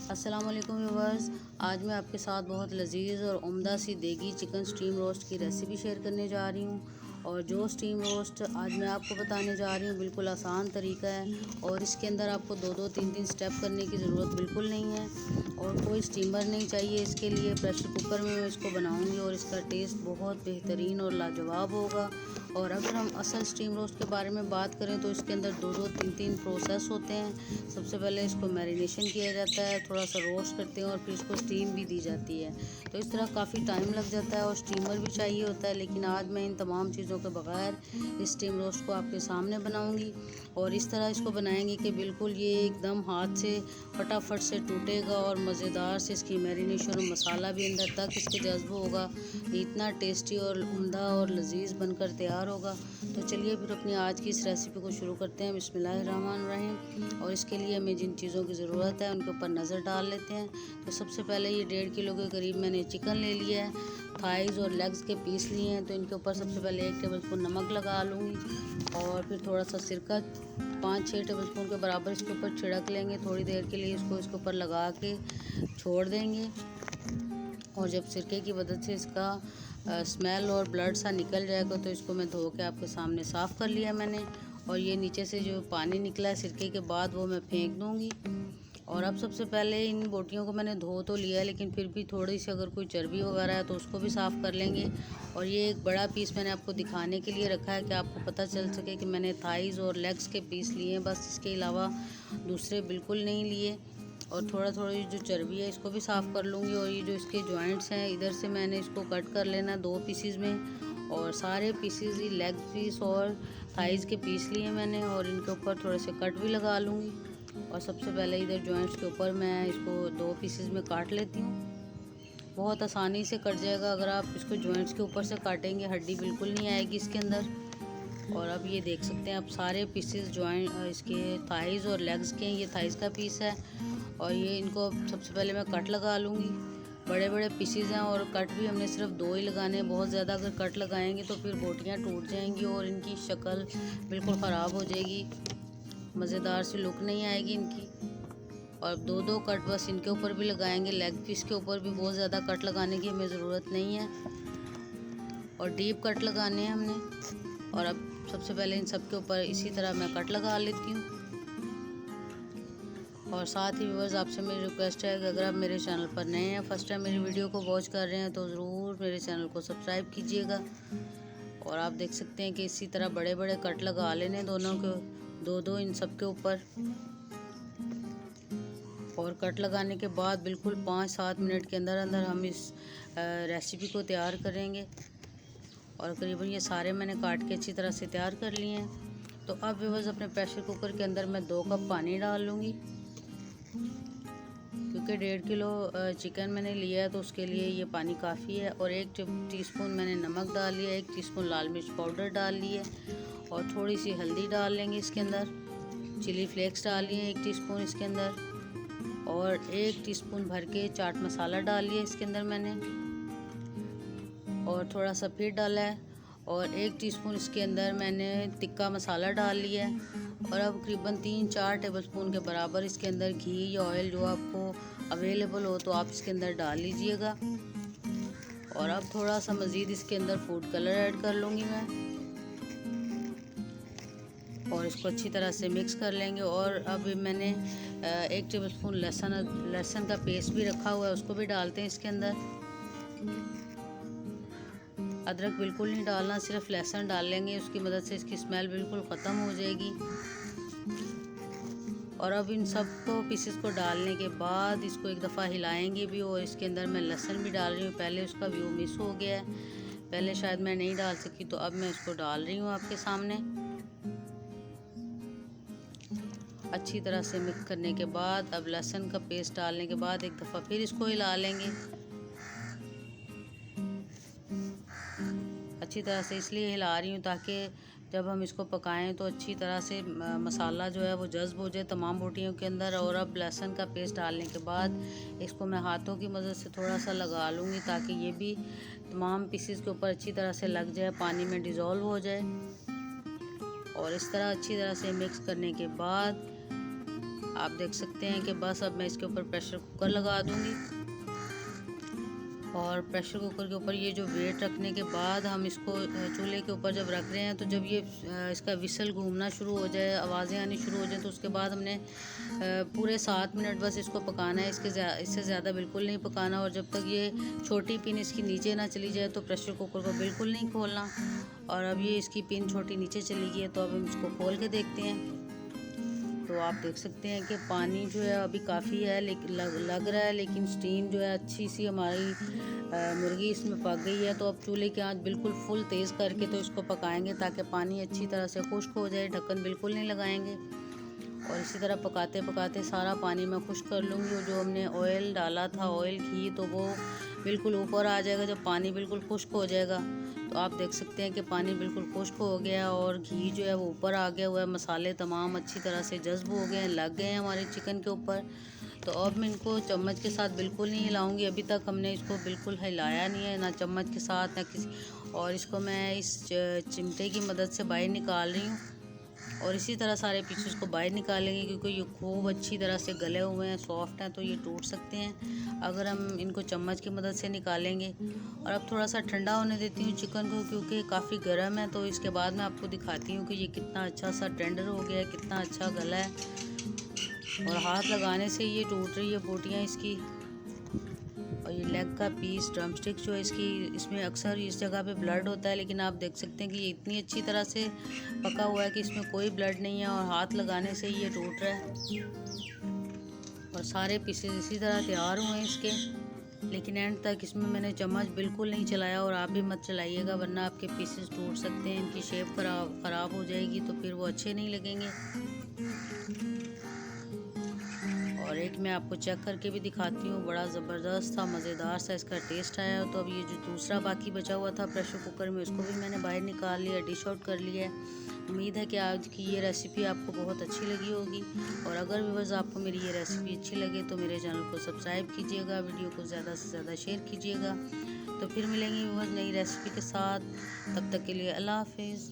अस्सलाम वालेकुम व्यूवर्स। आज मैं आपके साथ बहुत लजीज और उम्दा सी देगी चिकन स्टीम रोस्ट की रेसिपी शेयर करने जा रही हूँ। और जो स्टीम रोस्ट आज मैं आपको बताने जा रही हूँ बिल्कुल आसान तरीका है और इसके अंदर आपको दो दो तीन तीन स्टेप करने की ज़रूरत बिल्कुल नहीं है और कोई स्टीमर नहीं चाहिए इसके लिए। प्रेशर कुकर में मैं इसको बनाऊँगी और इसका टेस्ट बहुत बेहतरीन और लाजवाब होगा। और अगर हम असल स्टीम रोस्ट के बारे में बात करें तो इसके अंदर दो दो तीन तीन प्रोसेस होते हैं। सबसे पहले इसको मैरिनेशन किया जाता है, थोड़ा सा रोस्ट करते हैं और फिर इसको स्टीम भी दी जाती है। तो इस तरह काफ़ी टाइम लग जाता है और स्टीमर भी चाहिए होता है। लेकिन आज मैं इन तमाम चीज़ों के बगैर इस स्टीम रोस्ट को आपके सामने बनाऊँगी और इस तरह इसको बनाएंगे कि बिल्कुल ये एकदम हाथ से फटाफट से टूटेगा और मज़ेदार से इसकी मैरिनेशन और मसाला भी अंदर तक इसके जज्ब होगा। इतना टेस्टी और उम्दा और लजीज बनकर तैयार होगा। तो चलिए फिर अपनी आज की इस रेसिपी को शुरू करते हैं। बिस्मिल्लाहिर्रहमानिर्रहीम। और इसके लिए हमें जिन चीज़ों की ज़रूरत है उनके ऊपर नज़र डाल लेते हैं। तो सबसे पहले ये 1.5 किलो के करीब मैंने चिकन ले लिया है, थाइज़ और लेग्स के पीस लिए हैं। तो इनके ऊपर सबसे पहले 1 टेबलस्पून नमक लगा लूँगी और फिर थोड़ा सा सिरका 5-6 टेबलस्पून के बराबर इसके ऊपर छिड़क लेंगे। थोड़ी देर के लिए इसके ऊपर लगा के छोड़ देंगे और जब सिरके की मदद से इसका स्मेल और ब्लड सा निकल जाएगा तो इसको मैं धो के आपके सामने साफ़ कर लिया मैंने। और ये नीचे से जो पानी निकला है सिरके के बाद वो मैं फेंक दूँगी। और अब सबसे पहले इन बोटियों को मैंने धो तो लिया है लेकिन फिर भी थोड़ी सी अगर कोई चर्बी वगैरह है तो उसको भी साफ़ कर लेंगे। और ये एक बड़ा पीस मैंने आपको दिखाने के लिए रखा है कि आपको पता चल सके कि मैंने थाइज़ और लेग्स के पीस लिए हैं, बस इसके अलावा दूसरे बिल्कुल नहीं लिए। और थोड़ा थोड़ा ये जो चर्बी है इसको भी साफ़ कर लूँगी। और ये जो इसके जॉइंट्स हैं इधर से मैंने इसको कट कर लेना 2 पीसीज में। और सारे पीसीज ही लेग पीस और थाइज़ के पीस लिए मैंने और इनके ऊपर थोड़े से कट भी लगा लूँगी। और सबसे पहले इधर जॉइंट्स के ऊपर मैं इसको 2 पीसीज में काट लेती हूँ। बहुत आसानी से कट जाएगा अगर आप इसको जॉइंट्स के ऊपर से काटेंगे, हड्डी बिल्कुल नहीं आएगी इसके अंदर। और अब ये देख सकते हैं आप सारे पीसेस जॉइंट इसके थाइज़ और लेग्स के हैं। ये थाइज़ का पीस है और ये इनको सबसे पहले मैं कट लगा लूँगी। बड़े बड़े पीसेस हैं और कट भी हमने सिर्फ 2 ही लगाने हैं। बहुत ज़्यादा अगर कट लगाएंगे तो फिर बोटियाँ टूट जाएंगी और इनकी शक्ल बिल्कुल ख़राब हो जाएगी, मज़ेदार सी लुक नहीं आएगी इनकी। और 2-2 कट बस इनके ऊपर भी लगाएंगे। लेग पीस के ऊपर भी बहुत ज़्यादा कट लगाने की हमें ज़रूरत नहीं है और डीप कट लगाने हैं हमने। और अब सबसे पहले इन सब के ऊपर इसी तरह मैं कट लगा लेती हूँ। और साथ ही व्यूअर्स आपसे मेरी रिक्वेस्ट है कि अगर आप मेरे चैनल पर नए हैं, फर्स्ट टाइम मेरी वीडियो को वॉच कर रहे हैं तो ज़रूर मेरे चैनल को सब्सक्राइब कीजिएगा। और आप देख सकते हैं कि इसी तरह बड़े बड़े कट लगा लेने दोनों के 2-2 इन सब के ऊपर। और कट लगाने के बाद बिल्कुल 5-7 मिनट के अंदर अंदर हम इस रेसिपी को तैयार करेंगे। और करीबन ये सारे मैंने काट के अच्छी तरह से तैयार कर लिए हैं। तो अब व्यूअर्स अपने प्रेशर कुकर के अंदर मैं 2 कप पानी डाल लूँगी क्योंकि 1.5 किलो चिकन मैंने लिया है तो उसके लिए ये पानी काफ़ी है। और 1 टीस्पून मैंने नमक डाल लिया, 1 टीस्पून लाल मिर्च पाउडर डाल लिए और थोड़ी सी हल्दी डाल लेंगे इसके अंदर। चिली फ्लेक्स डाल लिए 1 टीस्पून इसके अंदर और 1 टीस्पून भर के चाट मसाला डाल लिया इसके अंदर मैंने और थोड़ा सा फिर डाला है। और 1 टीस्पून इसके अंदर मैंने टिक्का मसाला डाल लिया है। और अब करीबन 3-4 टेबलस्पून के बराबर इसके अंदर घी या ऑयल जो आपको अवेलेबल हो तो आप इसके अंदर डाल लीजिएगा। और अब थोड़ा सा मज़ीद इसके अंदर फूड कलर ऐड कर लूँगी मैं और इसको अच्छी तरह से मिक्स कर लेंगे। और अब मैंने 1 टेबलस्पून लहसुन का पेस्ट भी रखा हुआ है, उसको भी डालते हैं इसके अंदर। अदरक बिल्कुल नहीं डालना, सिर्फ लहसुन डाल लेंगे, उसकी मदद से इसकी स्मेल बिल्कुल ख़त्म हो जाएगी। और अब इन सब को पीसेस को डालने के बाद इसको एक दफ़ा हिलाएंगे भी। और इसके अंदर मैं लहसुन भी डाल रही हूँ, पहले उसका व्यू मिस हो गया है, पहले शायद मैं नहीं डाल सकी तो अब मैं इसको डाल रही हूँ आपके सामने। अच्छी तरह से मिक्स करने के बाद अब लहसुन का पेस्ट डालने के बाद एक दफ़ा फिर इसको हिला लेंगे अच्छी तरह से। इसलिए हिला रही हूँ ताकि जब हम इसको पकाएं तो अच्छी तरह से मसाला जो है वो जज्ब हो जाए तमाम बोटियों के अंदर। और अब लहसुन का पेस्ट डालने के बाद इसको मैं हाथों की मदद से थोड़ा सा लगा लूँगी ताकि ये भी तमाम पीसेस के ऊपर अच्छी तरह से लग जाए, पानी में डिज़ोल्व हो जाए। और इस तरह अच्छी तरह से मिक्स करने के बाद आप देख सकते हैं कि बस अब मैं इसके ऊपर प्रेशर कुकर लगा दूंगी। और प्रेशर कुकर के ऊपर ये जो वेट रखने के बाद हम इसको चूल्हे के ऊपर जब रख रहे हैं, तो जब ये इसका विसल घूमना शुरू हो जाए, आवाज़ें आनी शुरू हो जाए, तो उसके बाद हमने पूरे 7 मिनट बस इसको पकाना है। इससे ज़्यादा बिल्कुल नहीं पकाना। और जब तक ये छोटी पिन इसकी नीचे ना चली जाए तो प्रेशर कुकर को बिल्कुल नहीं खोलना। और अब ये इसकी पिन छोटी नीचे चली गई है, तो अब हम इसको खोल के देखते हैं। तो आप देख सकते हैं कि पानी जो है अभी काफ़ी है, लेकिन लग रहा है, लेकिन स्टीम जो है अच्छी सी हमारी मुर्गी इसमें पक गई है। तो अब चूल्हे की आंच बिल्कुल फुल तेज़ करके तो इसको पकाएंगे, ताकि पानी अच्छी तरह से खुश्क हो जाए। ढक्कन बिल्कुल नहीं लगाएंगे। और इसी तरह पकाते पकाते सारा पानी मैं खुश्क कर लूँगी। और जो हमने ऑयल डाला था, ऑयल घी, तो वो बिल्कुल ऊपर आ जाएगा जब पानी बिल्कुल खुश्क हो जाएगा। तो आप देख सकते हैं कि पानी बिल्कुल खुश्क हो गया और घी जो है वो ऊपर आ गया हुआ है। मसाले तमाम अच्छी तरह से जज्ब हो गए हैं, लग गए हैं हमारे चिकन के ऊपर। तो अब मैं इनको चम्मच के साथ बिल्कुल नहीं हिलाऊंगी। अभी तक हमने इसको बिल्कुल हिलाया नहीं है, ना चम्मच के साथ ना किसी। और इसको मैं इस चिमटे की मदद से बाहर निकाल रही हूँ। और इसी तरह सारे पीसेस को बाहर निकालेंगे, क्योंकि ये खूब अच्छी तरह से गले हुए हैं, सॉफ्ट हैं, तो ये टूट सकते हैं अगर हम इनको चम्मच की मदद से निकालेंगे। और अब थोड़ा सा ठंडा होने देती हूँ चिकन को, क्योंकि काफ़ी गर्म है। तो इसके बाद मैं आपको दिखाती हूँ कि ये कितना अच्छा सा टेंडर हो गया है, कितना अच्छा गला है। और हाथ लगाने से ये टूट रही है बोटियाँ इसकी। और ये लेग का पीस, ड्रमस्टिक जो है इसकी, इसमें अक्सर इस जगह पे ब्लड होता है, लेकिन आप देख सकते हैं कि ये इतनी अच्छी तरह से पका हुआ है कि इसमें कोई ब्लड नहीं है। और हाथ लगाने से ये टूट रहा है। और सारे पीसेस इसी तरह तैयार हुए हैं इसके। लेकिन एंड तक इसमें मैंने चम्मच बिल्कुल नहीं चलाया। और आप भी मत चलाइएगा, वरना आपके पीसेस टूट सकते हैं, इनकी शेप ख़राब हो जाएगी, तो फिर वो अच्छे नहीं लगेंगे। और एक मैं आपको चेक करके भी दिखाती हूँ, बड़ा ज़बरदस्त था, मज़ेदार सा इसका टेस्ट आया। तो अब ये जो दूसरा बाकी बचा हुआ था प्रेशर कुकर में, उसको भी मैंने बाहर निकाल लिया, डिश आउट कर लिया है। उम्मीद है कि आज की ये रेसिपी आपको बहुत अच्छी लगी होगी। और अगर व्यूअर्स आपको मेरी ये रेसिपी अच्छी लगे तो मेरे चैनल को सब्सक्राइब कीजिएगा, वीडियो को ज़्यादा से ज़्यादा शेयर कीजिएगा। तो फिर मिलेंगे व्यूअर्स नई रेसिपी के साथ। तब तक के लिए अल्लाह हाफिज़।